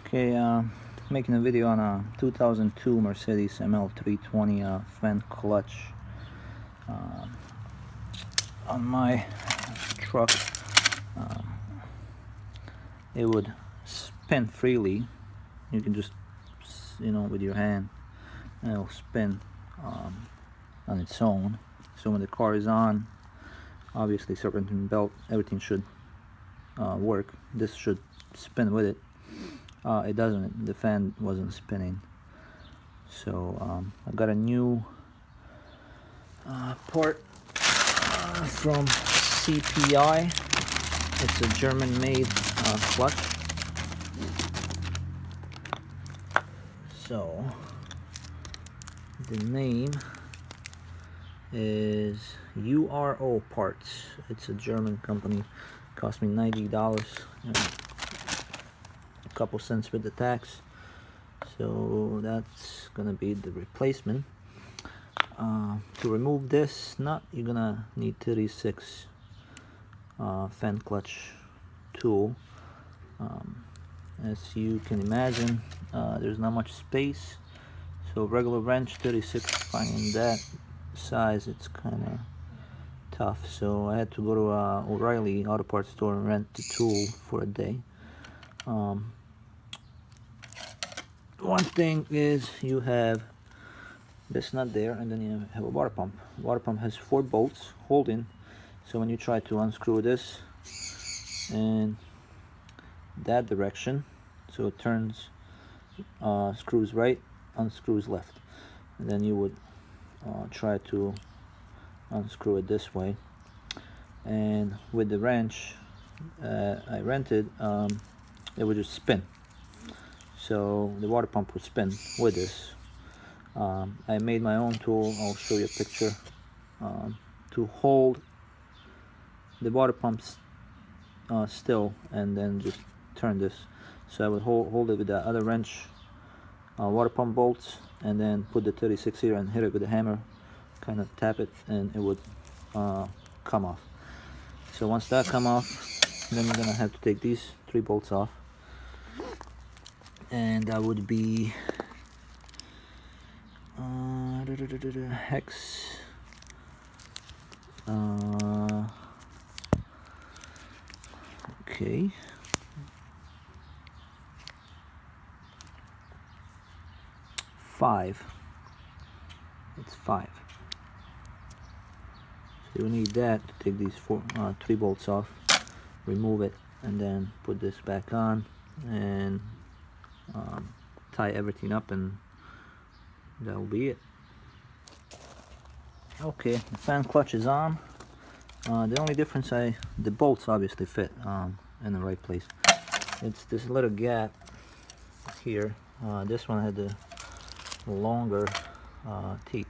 Okay, making a video on a 2002 Mercedes ML320 fan clutch on my truck. It would spin freely. You can just, with your hand, and it'll spin on its own. So when the car is on, obviously serpentine belt, everything should work. This should spin with it. It doesn't. The fan wasn't spinning. So I got a new part from CPI. It's a German-made clutch. So the name is URO Parts. It's a German company. Cost me $90. A couple cents with the tax. So that's gonna be the replacement. To remove this nut, you're gonna need 36 fan clutch tool. As you can imagine, there's not much space, so regular wrench 36, finding that size, it's kind of tough. So I had to go to O'Reilly auto parts store and rent the tool for a day. One thing is, you have this nut there, and then you have a water pump. Water pump has 4 bolts holding, so when you try to unscrew this in that direction, so it turns, screws right, unscrews left, and then you would try to unscrew it this way. And with the wrench I rented, it would just spin, so the water pump would spin with this. I made my own tool. I'll show you a picture to hold the water pumps still, and then just turn this. So I would hold it with the other wrench, water pump bolts, and then put the 36 here and hit it with a hammer, kind of tap it, and it would come off. So once that come off, then you're gonna have to take these 3 bolts off, and that would be hex okay, it's 5. So you need that to take these 3 bolts off, remove it, and then put this back on and tie everything up, and that will be it. Okay, the fan clutch is on. The only difference, the bolts obviously fit in the right place. It's this little gap here. This one had the longer teeth.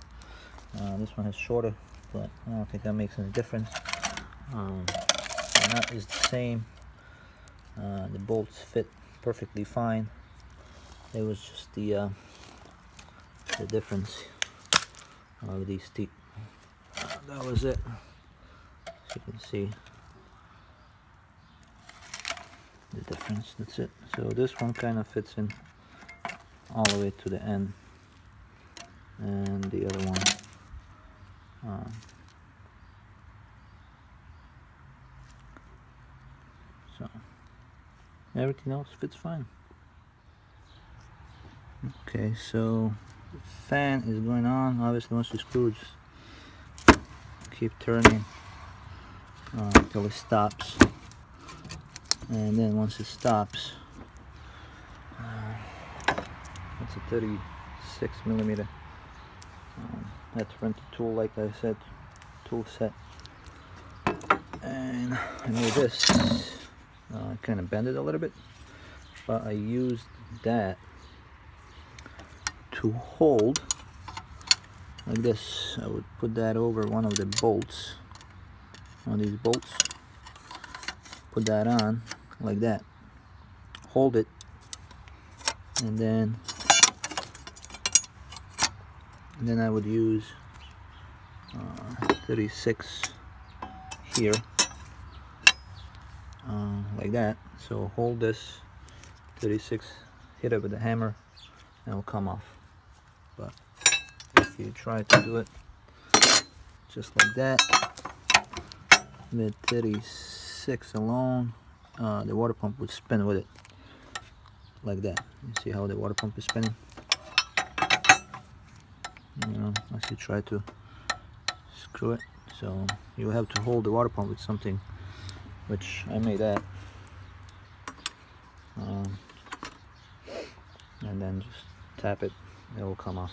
This one has shorter, but I don't think that makes any difference. The nut is the same. The bolts fit perfectly fine. It was just the difference of these teeth. That was it. As you can see the difference. That's it. So this one kind of fits in all the way to the end, and the other one so everything else fits fine. Okay, so the fan is going on. Obviously, once you screw, just keep turning until it stops, and then once it stops, that's a 36 millimeter. I had to rent the tool, like I said, tool set, and I made this. I kind of bend it a little bit, but I used that to hold like this. I would put that over one of the bolts, one of these bolts, put that on like that, hold it, and then I would use 36 here, like that. So hold this 36 hit it with a hammer and it will come off. But if you try to do it just like that, mid 36 alone, the water pump would spin with it like that. You see how the water pump is spinning? You know, as you try to screw it. So you have to hold the water pump with something, which I made that, and then just tap it, it will come off.